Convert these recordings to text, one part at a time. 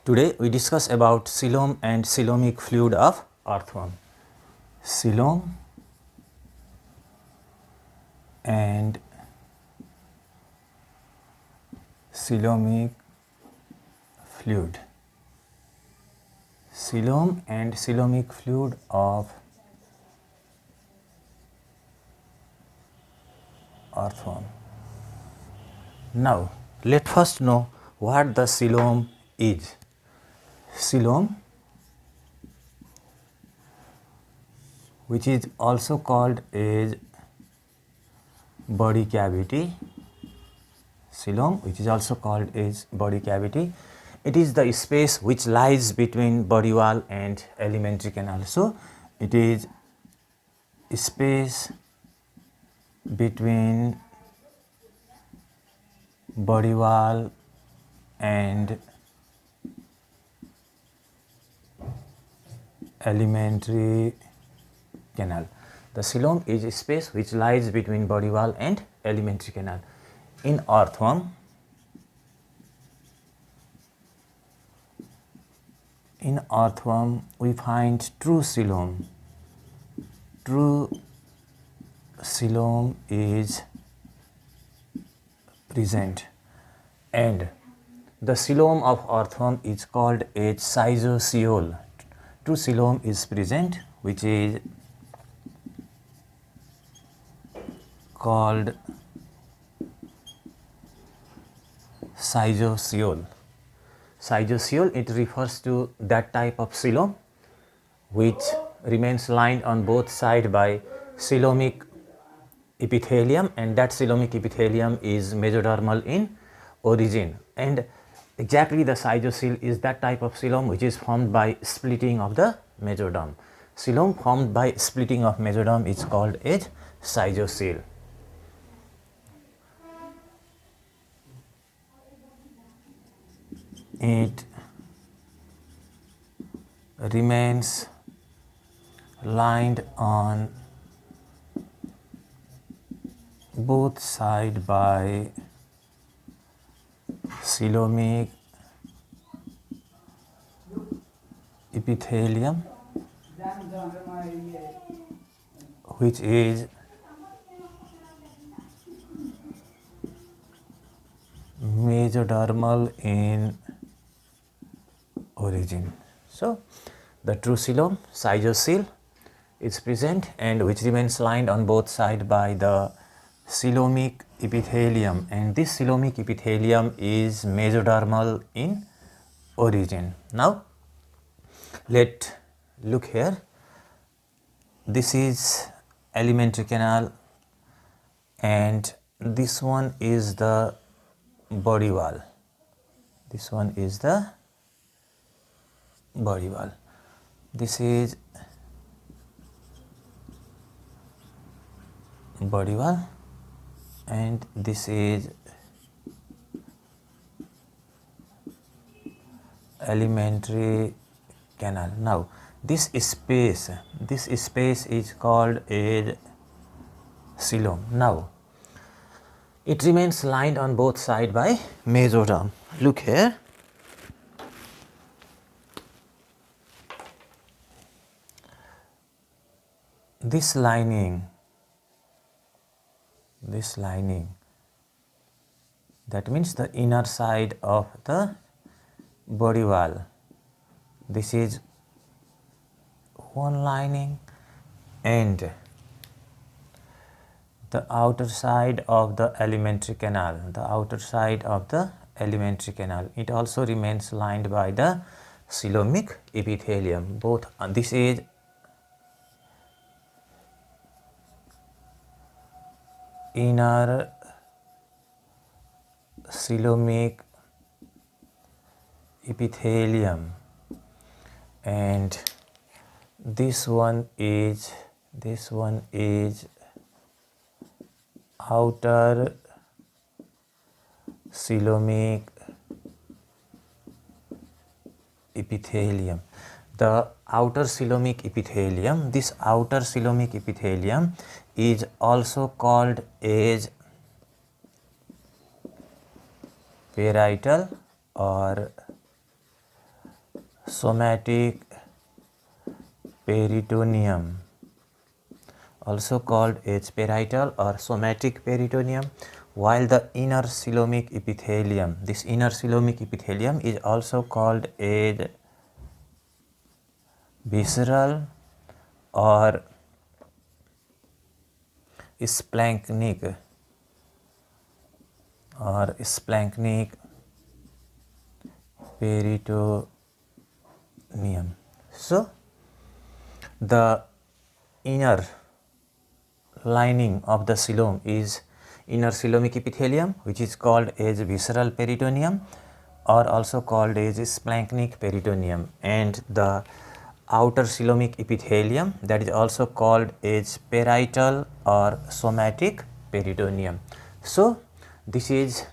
Today we discuss about coelom and coelomic fluid of earthworm. Coelom and coelomic fluid. Coelom and coelomic fluid of earthworm. Now let first know what the coelom is. Coelom, which is also called as body cavity, coelom, which is also called as body cavity. It is the space which lies between body wall and alimentary canal. So it is space between body wall and alimentary canal. The coelom is a space which lies between body wall and alimentary canal. In earthworm, we find true coelom. True coelom is present, and the coelom of earthworm is called a Schizocoel. True coelom is present, which is called Schizocoel. Schizocoel, it refers to that type of coelom which remains lined on both sides by coelomic epithelium, and that coelomic epithelium is mesodermal in origin. And exactly the Schizocoel is that type of coelom which is formed by splitting of the mesoderm. Coelom formed by splitting of mesoderm is called as Schizocoel. It remains lined on both sides by coelomic epithelium, which is mesodermal in origin. So the true coelom, Schizocoel, is present and which remains lined on both sides by the coelomic epithelium, and this coelomic epithelium is mesodermal in origin. Now let look here. This is alimentary canal and this one is the body wall. This one is the body wall. This is body wall and this is alimentary canal. Now this space is called a coelom. Now it remains lined on both sides by mesoderm. Look here. This lining, that means the inner side of the body wall. This is one lining, and the outer side of the alimentary canal, it also remains lined by the coelomic epithelium. Both this is inner coelomic epithelium and this one is outer coelomic epithelium. The outer coelomic epithelium, this outer coelomic epithelium is also called as parietal or somatic peritoneum, also called as parietal or somatic peritoneum, while the inner coelomic epithelium, this inner coelomic epithelium is also called as visceral or splanchnic peritoneum. So, the inner lining of the coelom is inner coelomic epithelium, which is called as visceral peritoneum or also called as splanchnic peritoneum, and the outer coelomic epithelium, that is also called as parietal or somatic peritoneum. So, this is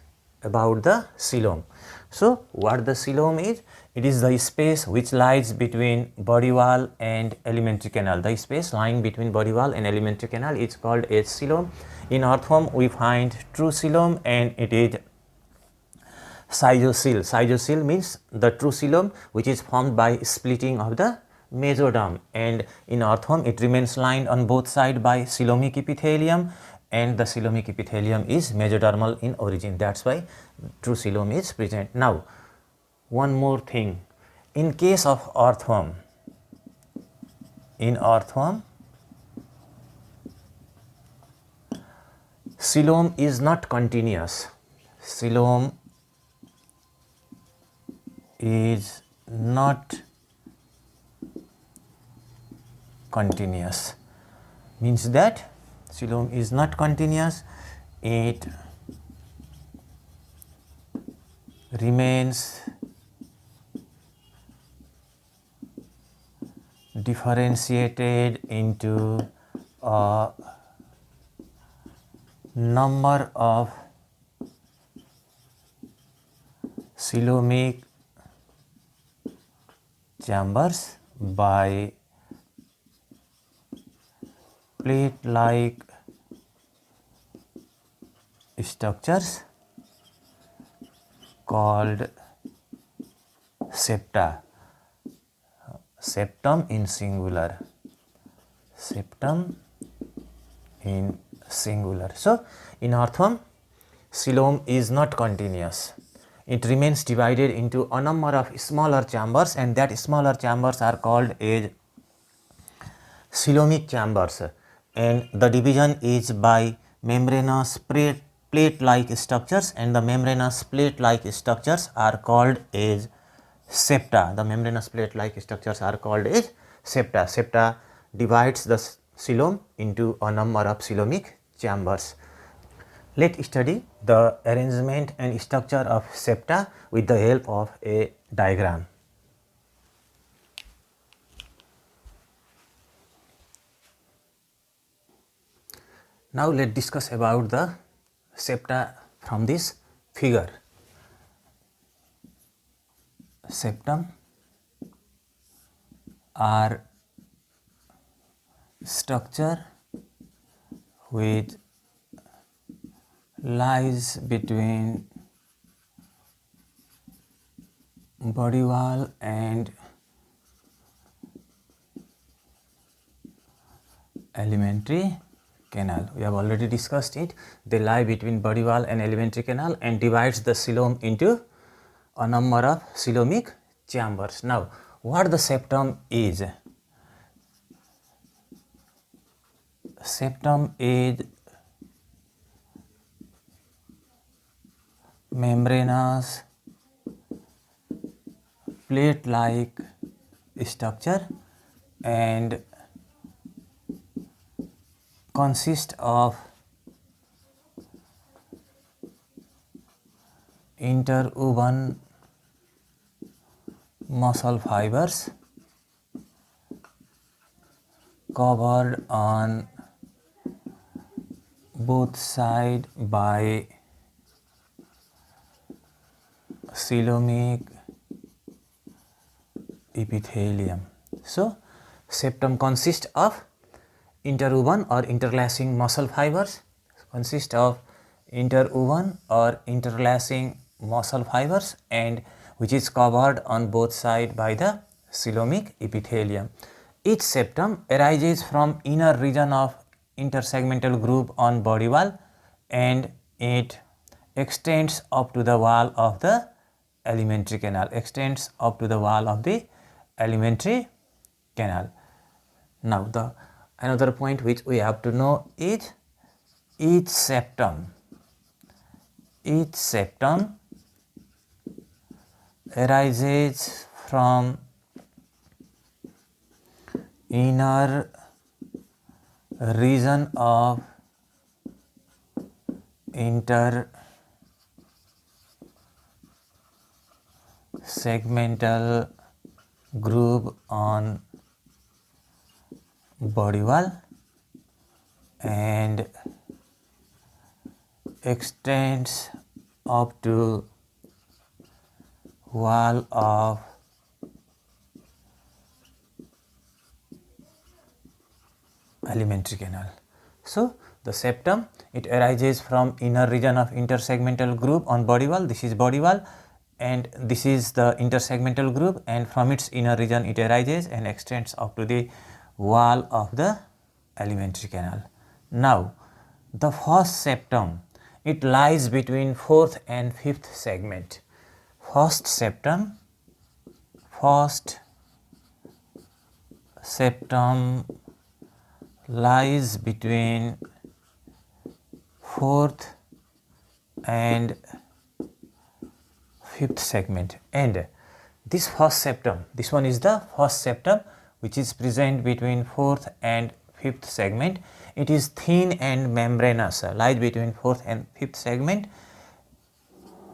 about the coelom. So, what the coelom is? It is the space which lies between body wall and alimentary canal. The space lying between body wall and alimentary canal is called as coelom. In earthworm, we find true coelom, and it is Schizocoel. Schizocoel means the true coelom, which is formed by splitting of the mesoderm, and in earthworm it remains lined on both sides by coelomic epithelium, and the coelomic epithelium is mesodermal in origin. That is why true coelom is present. Now, one more thing, in case of earthworm, in earthworm coelom is not continuous. Coelom is not continuous, means that coelom is not continuous, it remains differentiated into a number of coelomic chambers by plate-like structures called septa, septum in singular, septum in singular. So, in earthworm, coelom is not continuous. It remains divided into a number of smaller chambers, and that smaller chambers are called as coelomic chambers, and the division is by membranous plate-like structures, and the membranous plate-like structures are called as septa. The membranous plate-like structures are called as septa. Septa divides the coelom into a number of coelomic chambers. Let us study the arrangement and structure of septa with the help of a diagram. Now, let us discuss about the septa from this figure. Septum are structure which lies between body wall and alimentary canal. We have already discussed it. They lie between body wall and alimentary canal and divides the coelom into a number of coelomic chambers. Now, what the septum is? Septum is membranous plate-like structure and consists of interwoven muscle fibers covered on both sides by coelomic epithelium. So, septum consists of interwoven or interlacing muscle fibers, and which is covered on both sides by the coelomic epithelium. Each septum arises from inner region of intersegmental groove on body wall, and it extends up to the wall of the alimentary canal, Now, the another point which we have to know is each septum arises from inner region of intersegmental groove on body wall and extends up to wall of alimentary canal. So, the septum, it arises from inner region of intersegmental groove on body wall. This is body wall and this is the intersegmental groove, and from its inner region it arises and extends up to the wall of the alimentary canal. Now, the first septum, it lies between fourth and fifth segment. First septum lies between fourth and fifth segment, and this first septum, this one is the first septum which is present between fourth and fifth segment. It is thin and membranous, lies between fourth and fifth segment,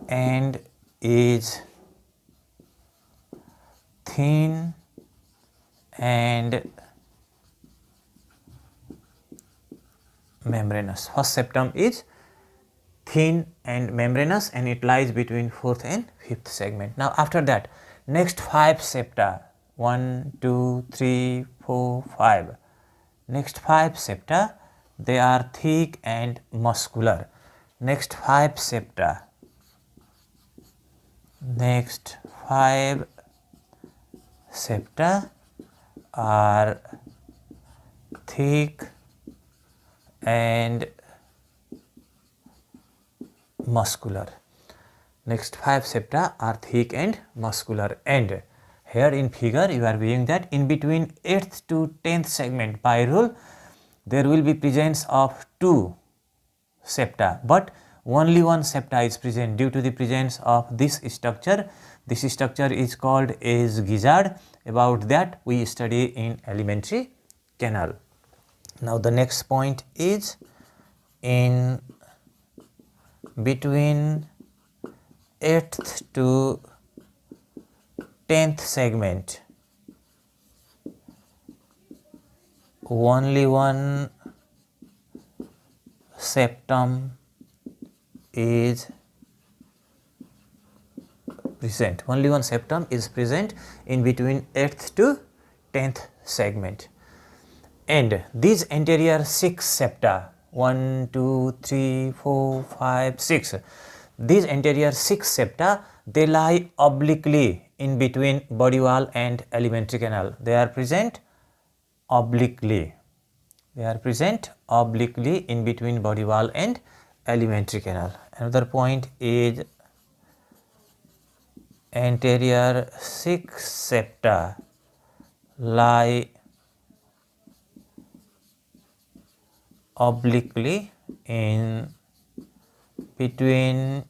and is thin and membranous. First septum is thin and membranous and it lies between fourth and fifth segment. Now, after that, next 5 septa, 1, 2, 3, 4, 5. Next 5 septa, they are thick and muscular. Next 5 septa are thick and muscular. Next 5 septa are thick and muscular, and here in figure you are viewing that in between 8th to 10th segment by rule there will be presence of 2 septa, but only 1 septa is present due to the presence of this structure. This structure is called as gizzard. About that we study in alimentary canal. Now, the next point is in between 8th to 10th segment, only 1 septum is present. Only 1 septum is present in between 8th to 10th segment, and these anterior 6 septa, 1, 2, 3, 4, 5, 6, these anterior 6 septa, they lie obliquely in between body wall and alimentary canal. They are present obliquely. In between body wall and alimentary canal. Another point is anterior 6 septa lie obliquely in between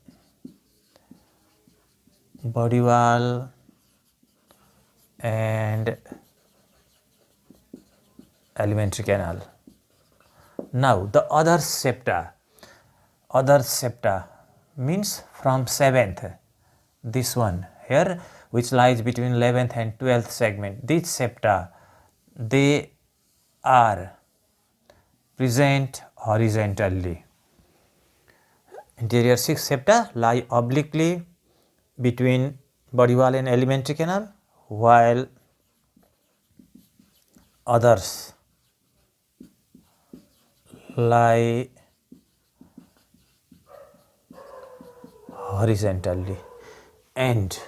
body wall and alimentary canal. Now, the other septa means from 7th, this one here which lies between 11th and 12th segment. These septa, they are present horizontally. Anterior 6 septa lie obliquely between body wall and alimentary canal, while others lie horizontally, and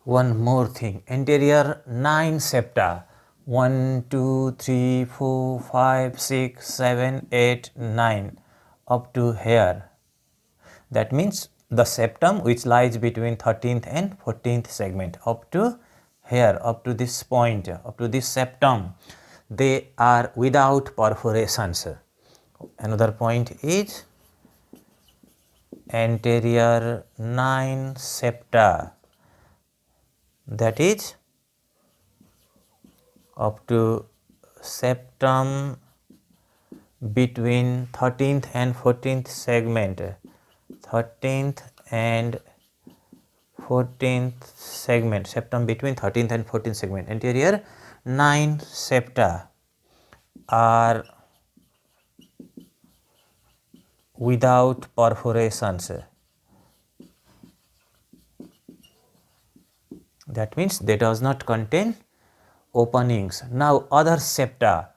one more thing, anterior 9 septa, 1, 2, 3, 4, 5, 6, 7, 8, 9 up to here. That means the septum which lies between 13th and 14th segment up to here, up to this point, up to this septum, they are without perforations. Another point is anterior 9 septa, that is up to septum between 13th and 14th segment, 13th and 14th segment, septum between 13th and 14th segment, anterior 9 septa are without perforations. That means they does not contain openings. Now other septa,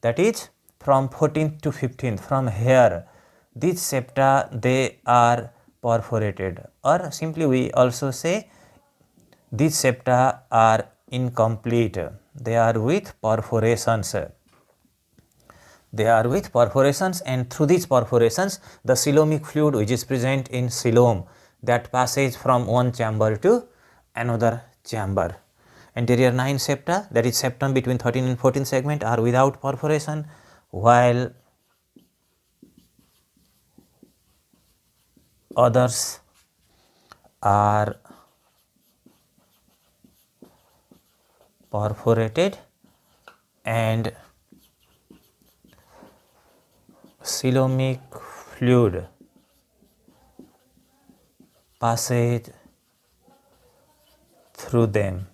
that is from 14th to 15th, from here, these septa they are perforated, or simply we also say these septa are incomplete, they are with perforations. They are with perforations, and through these perforations the coelomic fluid which is present in coelom, that passes from one chamber to another chamber. Anterior 9 septa, that is septum between 13 and 14 segment, are without perforation, while others are perforated and coelomic fluid passes through them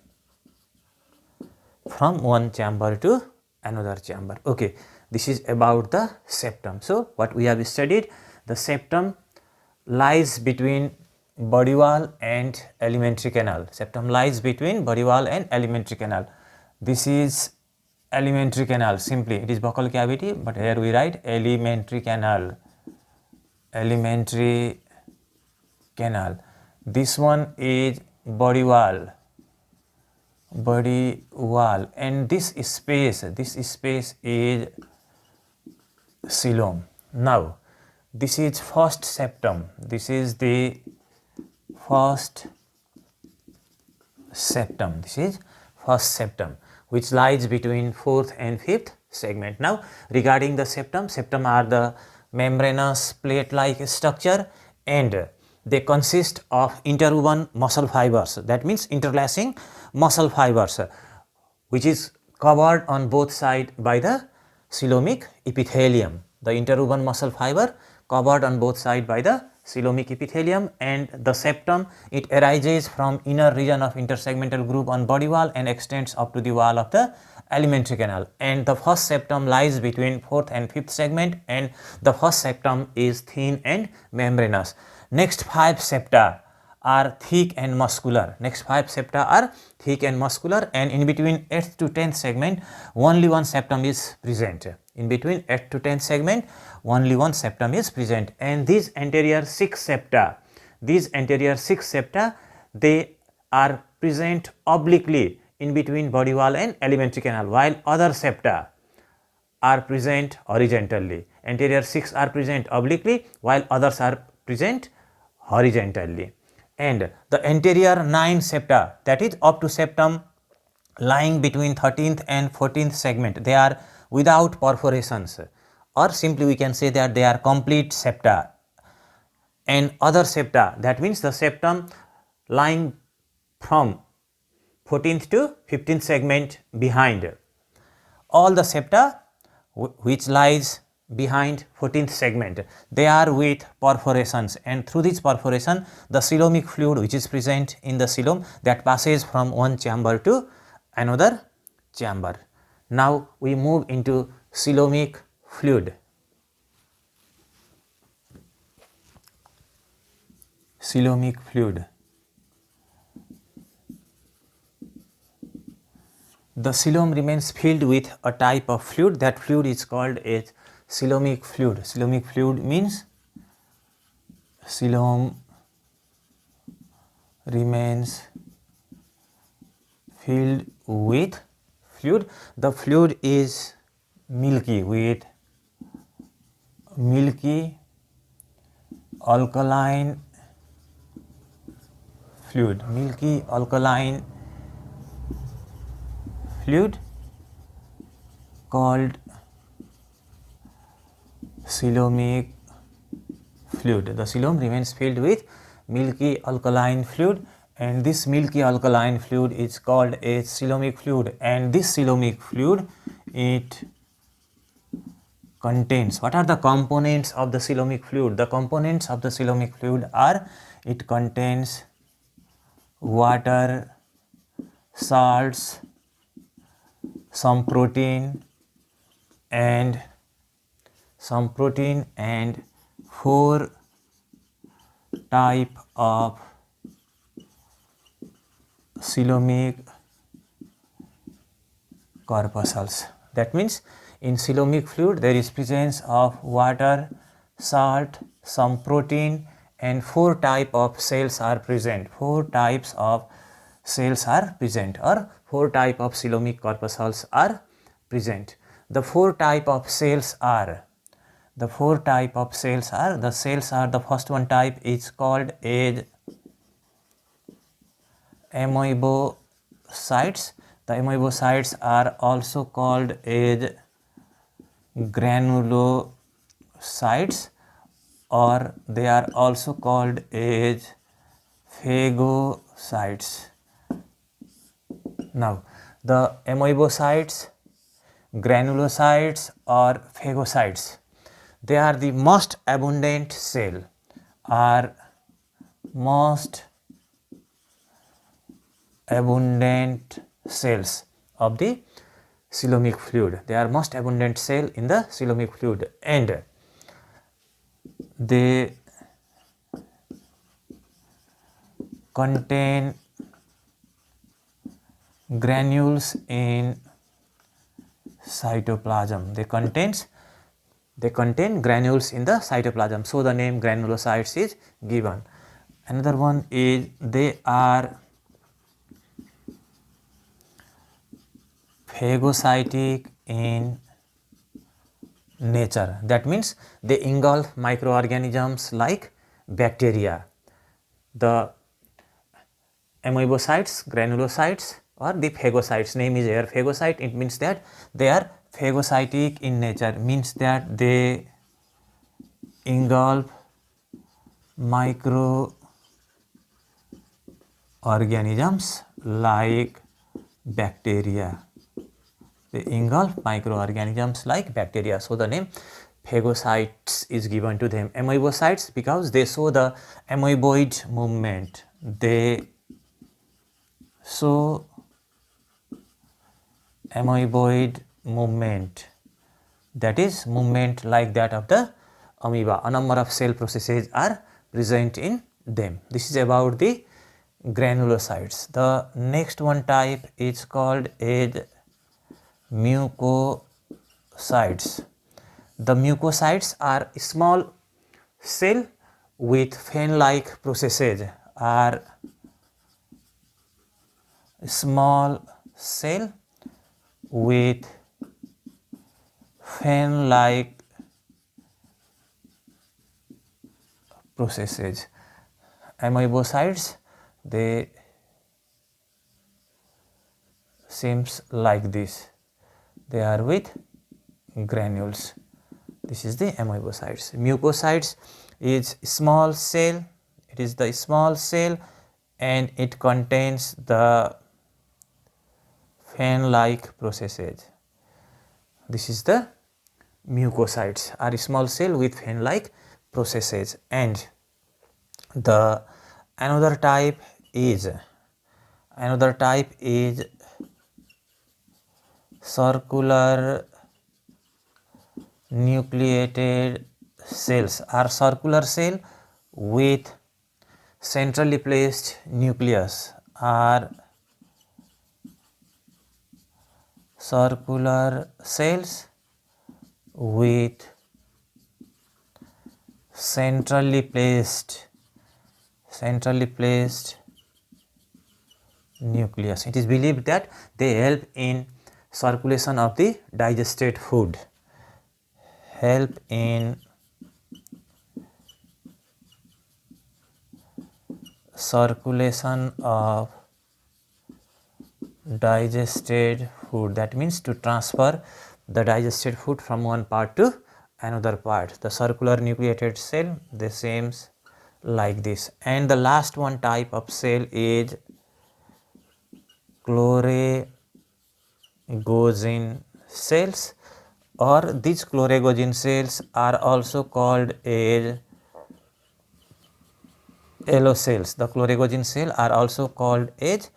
from one chamber to another chamber. Okay, this is about the septum. So what we have studied, the septum lies between body wall and alimentary canal. Septum lies between body wall and alimentary canal. This is alimentary canal, simply it is buccal cavity, but here we write alimentary canal, alimentary canal. This one is body wall, and this space is coelom. Now this is first septum, this is the first septum, this is first septum which lies between 4th and 5th segment. Now regarding the septum, septum are the membranous plate like structure, and they consist of interwoven muscle fibers, that means interlacing muscle fibers, which is covered on both sides by the coelomic epithelium. The interwoven muscle fiber covered on both sides by the coelomic epithelium, and the septum, it arises from inner region of intersegmental groove on body wall and extends up to the wall of the alimentary canal, and the first septum lies between 4th and 5th segment, and the first septum is thin and membranous. Next 5 septa are thick and muscular. Next 5 septa are thick and muscular, and in between 8th to 10th segment only one septum is present. In between 8th to 10th segment only one septum is present, and these anterior 6 septa, they are present obliquely in between body wall and alimentary canal, while other septa are present horizontally. Anterior 6 are present obliquely, while others are present horizontally. And the anterior 9 septa, that is up to septum lying between 13th and 14th segment, they are without perforations, or simply we can say that they are complete septa. And other septa, that means the septum lying from 14th to 15th segment behind, all the septa which lies behind 14th segment, they are with perforations, and through this perforation the coelomic fluid which is present in the coelom, that passes from one chamber to another chamber. Now we move into coelomic fluid. Coelomic fluid. The coelom remains filled with a type of fluid. That fluid is called as coelomic fluid. Coelomic fluid means coelom remains filled with fluid. The fluid is milky with milky alkaline fluid, milky alkaline fluid called coelomic fluid. The coelom remains filled with milky alkaline fluid, and this milky alkaline fluid is called a coelomic fluid. And this coelomic fluid, it contains, what are the components of the coelomic fluid? The components of the coelomic fluid are, it contains water, salts, some protein and 4 type of coelomic corpuscles. That means in coelomic fluid there is presence of water, salt, some protein and 4 type of cells are present. 4 types of cells are present, or 4 type of coelomic corpuscles are present. The 4 type of cells are, the first one type is called as amoebocytes. The amoebocytes are also called as granulocytes, or they are also called as phagocytes. Now, the amoebocytes, granulocytes or phagocytes, they are the most abundant cell, are most abundant cells of the coelomic fluid. They are most abundant cell in the coelomic fluid, and they contain granules in cytoplasm. They contain granules in the cytoplasm, so the name granulocytes is given. Another one is they are phagocytic in nature. That means they engulf microorganisms like bacteria. The amoebocytes, granulocytes or the phagocytes, name is here phagocyte, it means that they are phagocytic in nature, means that they engulf microorganisms like bacteria. They engulf microorganisms like bacteria, so the name phagocytes is given to them. Amoebocytes because they show the amoeboid movement. They show amoeboid movement, that is movement like that of the amoeba. A number of cell processes are present in them. This is about the granulocytes. The next one type is called as mucocytes. The mucocytes are small cell with fan-like processes, are small cell with fan-like processes. Amoebocytes, they seems like this. They are with granules. This is the amoebocytes. Mucocytes is small cell. It is the small cell and it contains the fan-like processes. This is the mucocytes, are small cell with fan-like processes. And the another type is circular nucleated cells, are circular cell with centrally placed nucleus, are circular cells with centrally placed nucleus. It is believed that they help in circulation of the digested food. Help in circulation of digested food. That means to transfer the digested food from one part to another part. The circular nucleated cell, they seems like this. And the last one type of cell is Chloragogen cells, or these Chloragogen cells are also called as yellow cells. The Chloragogen cell are also called as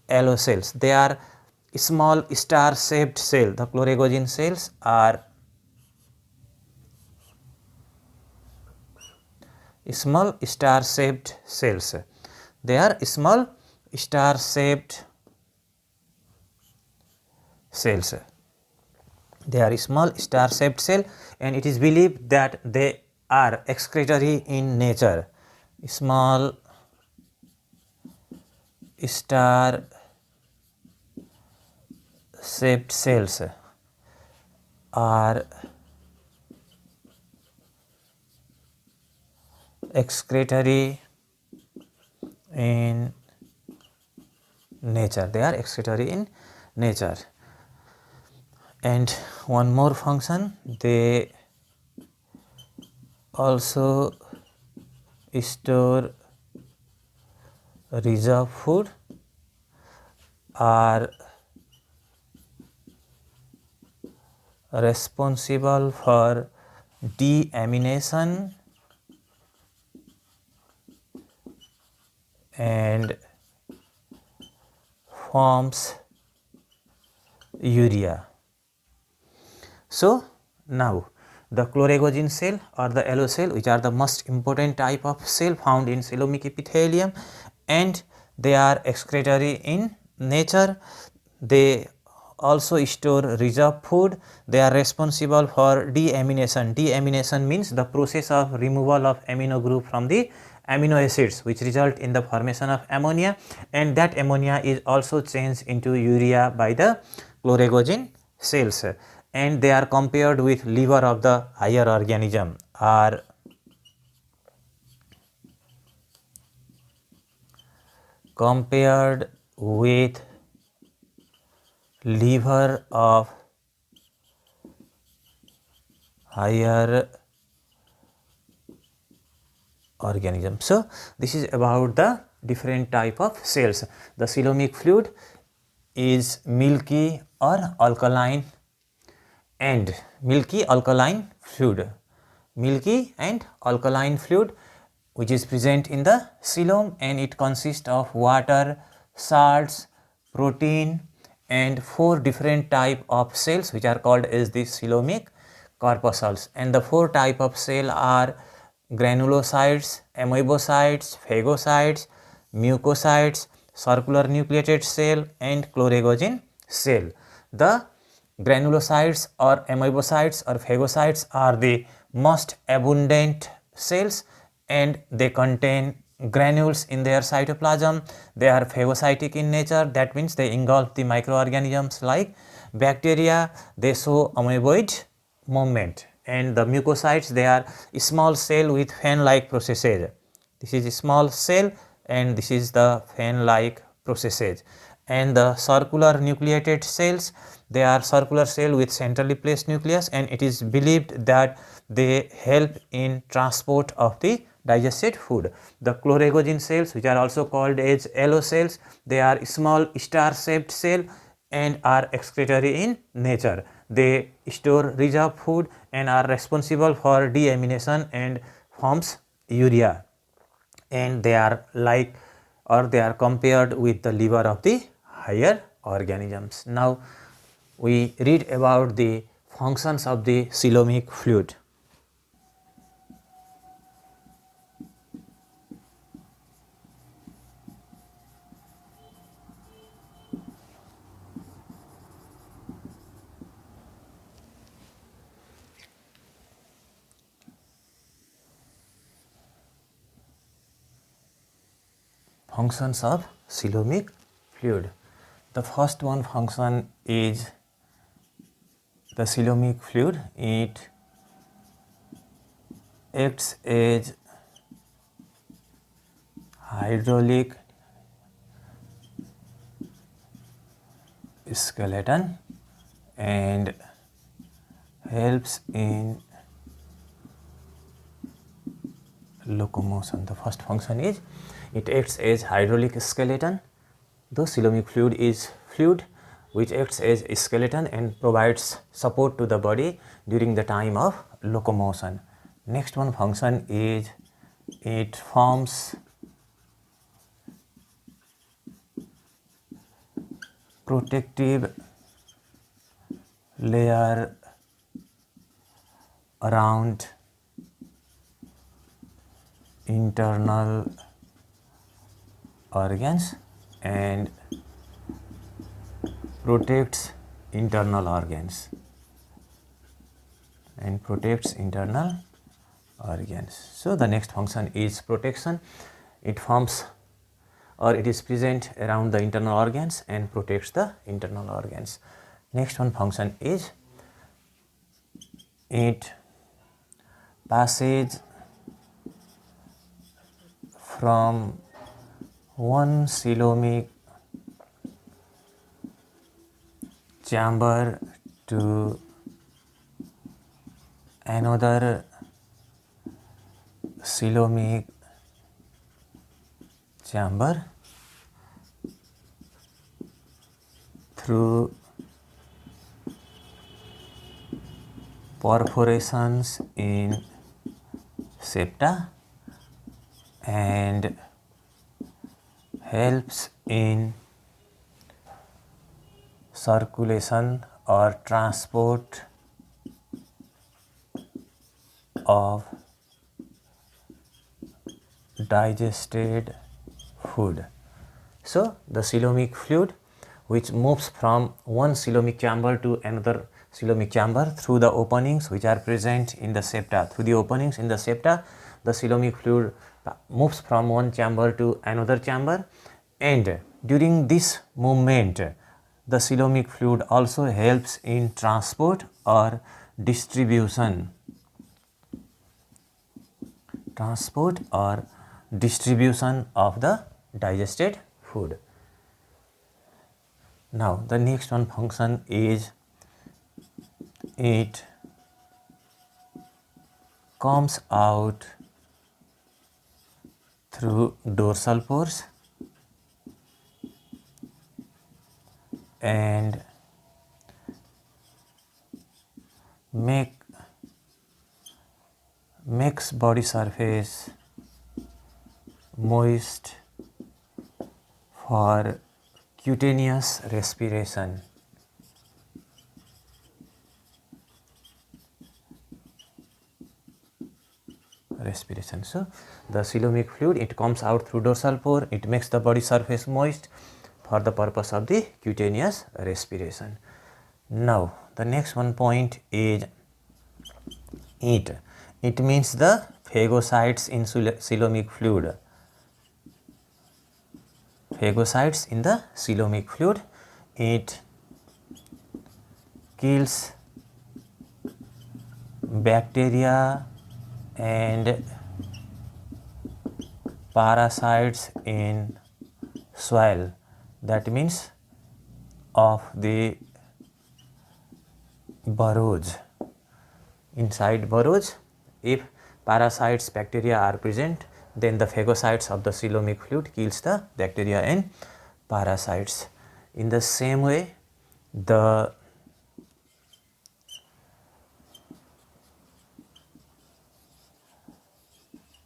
yellow cells. They are small star shaped cell. The Chloragogen cells are small star shaped cells. They are small star shaped cells. They are small star shaped cell, and it is believed that they are excretory in nature. Small star shaped cells are excretory in nature. They are excretory in nature. And one more function, they also store reserve food, are responsible for deamination and forms urea. So now the Chloragogen cell or the yellow cell, which are the most important type of cell found in coelomic epithelium, and they are excretory in nature. They also store reserve food. They are responsible for deamination. Deamination means the process of removal of amino group from the amino acids, which result in the formation of ammonia, and that ammonia is also changed into urea by the Chloragogen cells, and they are compared with liver of the higher organism, are compared with liver of higher organism. So this is about the different type of cells. The coelomic fluid is milky or alkaline and milky alkaline fluid, milky and alkaline fluid which is present in the coelom, and it consists of water, salts, protein, and 4 different type of cells which are called as the coelomic corpuscles. And the 4 type of cell are granulocytes, amoebocytes, phagocytes, mucocytes, circular nucleated cell, and Chloragogen cell. The granulocytes or amoebocytes or phagocytes are the most abundant cells, and they contain granules in their cytoplasm. They are phagocytic in nature, that means they engulf the microorganisms like bacteria. They show amoeboid movement. And the mucocytes, they are small cell with fan-like processes. This is a small cell and this is the fan-like processes. And the circular nucleated cells, they are circular cell with centrally placed nucleus, and it is believed that they help in transport of the digested food. The Chloragogen cells, which are also called as yellow cells, they are small star-shaped cell and are excretory in nature. They store reserve food and are responsible for deamination and forms urea, and they are like, or they are compared with the liver of the higher organisms. Now we read about the functions of the coelomic fluid. Functions of coelomic fluid. The first one function is the coelomic fluid. It acts as hydraulic skeleton and helps in locomotion. The first function is it acts as hydraulic skeleton. The coelomic fluid is fluid which acts as a skeleton and provides support to the body during the time of locomotion. Next one function is it forms protective layer around internal organs and protects internal organs So the next function is protection. It forms or it is present around the internal organs and protects the internal organs. Next one function is it passes from one coelomic chamber to another coelomic chamber through perforations in septa and helps in circulation or transport of digested food. So the coelomic fluid which moves from one coelomic chamber to another coelomic chamber through the openings which are present in the septa. Through the openings in the septa, the coelomic fluid moves from one chamber to another chamber, and during this movement the coelomic fluid also helps in transport or distribution of the digested food. Now the next one function is it comes out through dorsal pores and makes body surface moist for cutaneous respiration. So the coelomic fluid, it comes out through dorsal pore, it makes the body surface moist for the purpose of the cutaneous respiration. Now the next one point is it means the phagocytes in coelomic fluid. Phagocytes in the coelomic fluid, it kills bacteria and parasites in soil. That means of the burrows. Inside burrows, if parasites, bacteria are present, then the phagocytes of the coelomic fluid kills the bacteria and parasites. In the same way, the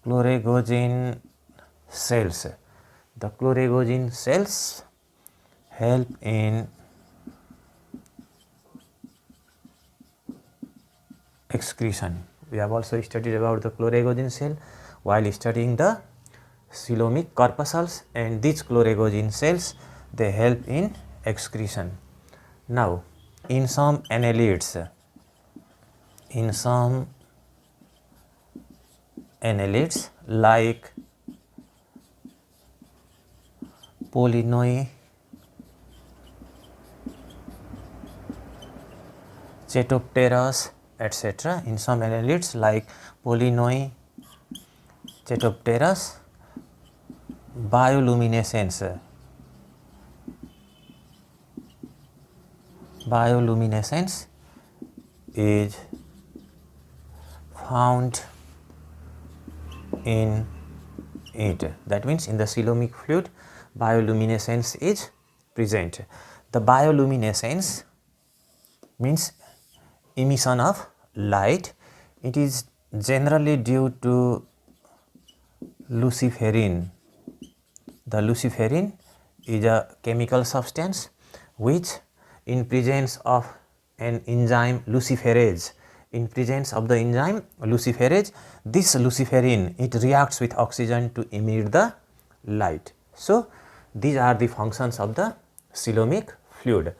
Chloragogen cells. The Chloragogen cells help in excretion. We have also studied about the Chloragogen cell while studying the coelomic corpuscles, and these Chloragogen cells, they help in excretion. Now in some annelids like Chetopteras, etc. In some annelids like Polynoe, Chetopteras, bioluminescence is found in it. That means in the coelomic fluid bioluminescence is present. The bioluminescence means emission of light. It is generally due to luciferin. The luciferin is a chemical substance which in presence of an enzyme luciferase, in presence of the enzyme luciferase, this luciferin it reacts with oxygen to emit the light. So, these are the functions of the coelomic fluid.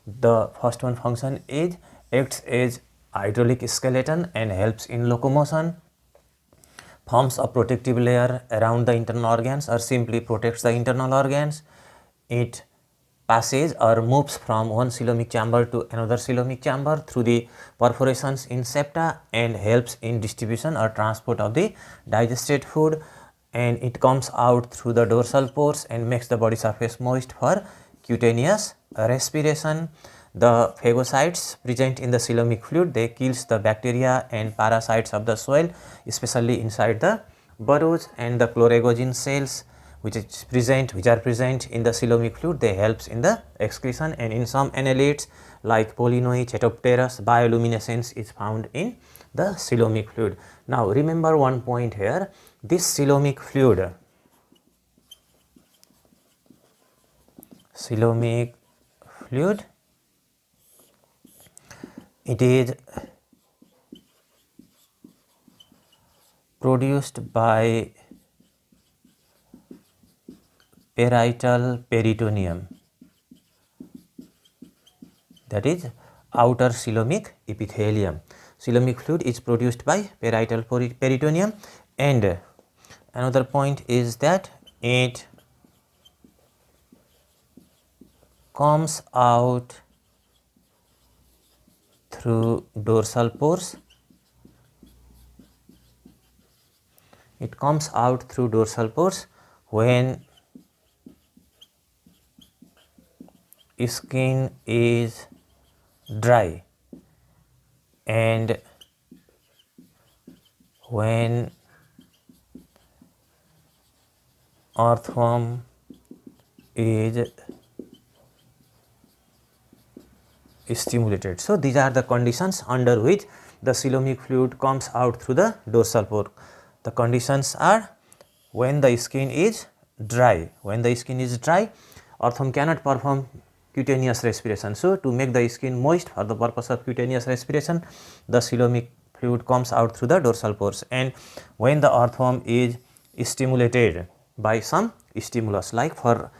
The first one function is acts as hydraulic skeleton and helps in locomotion, forms a protective layer around the internal organs or simply protects the internal organs. It passes or moves from one coelomic chamber to another coelomic chamber through the perforations in septa and helps in distribution or transport of the digested food, and it comes out through the dorsal pores and makes the body surface moist for cutaneous respiration. The phagocytes present in the coelomic fluid, they kills the bacteria and parasites of the soil, especially inside the burrows, and the Chloragogen cells which are present in the coelomic fluid, they helps in the excretion, and in some annelids like Polynoe, Chetopteras, bioluminescence is found in the coelomic fluid. Now remember one point here, this coelomic fluid it is produced by parietal peritoneum, that is outer coelomic epithelium. Coelomic fluid is produced by parietal peritoneum, and another point is that it comes out through dorsal pores. It comes out through dorsal pores when skin is dry and when earthworm is stimulated. So, these are the conditions under which the coelomic fluid comes out through the dorsal pore. The conditions are when the skin is dry. When the skin is dry, earthworm cannot perform cutaneous respiration. So, to make the skin moist for the purpose of cutaneous respiration, the coelomic fluid comes out through the dorsal pores. And when the earthworm is stimulated by some stimulus, like for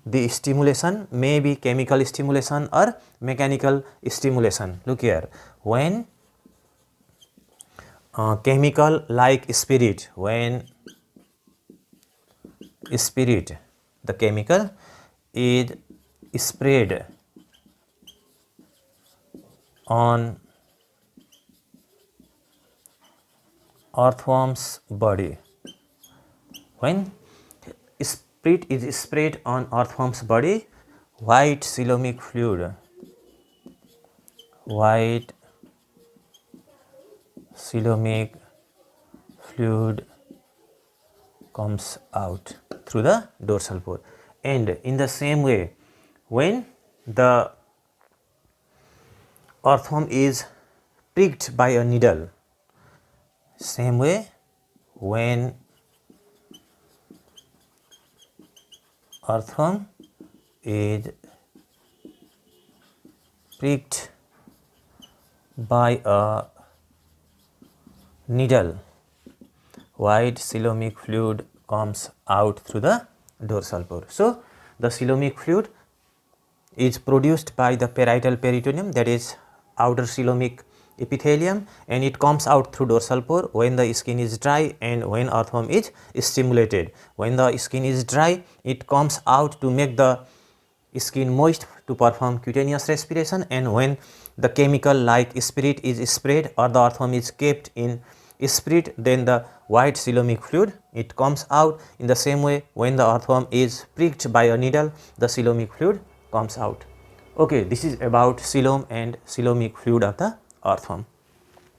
the stimulation may be chemical stimulation or mechanical stimulation. Look here, when chemical like spirit, when spirit, the chemical is sprayed on earthworm's body, when spirit is sprayed on earthworm's body, white coelomic fluid comes out through the dorsal pore. And in the same way, when the earthworm is pricked by a needle, same way when earthworm is pricked by a needle, white coelomic fluid comes out through the dorsal pore. So, the coelomic fluid is produced by the parietal peritoneum, that is outer coelomic epithelium, and it comes out through dorsal pore when the skin is dry and when earthworm is stimulated. When the skin is dry, it comes out to make the skin moist to perform cutaneous respiration, and when the chemical like spirit is spread or the earthworm is kept in spirit, then the white coelomic fluid it comes out. In the same way, when the earthworm is pricked by a needle, the coelomic fluid comes out. Okay, this is about coelom and coelomic fluid of the earthworm.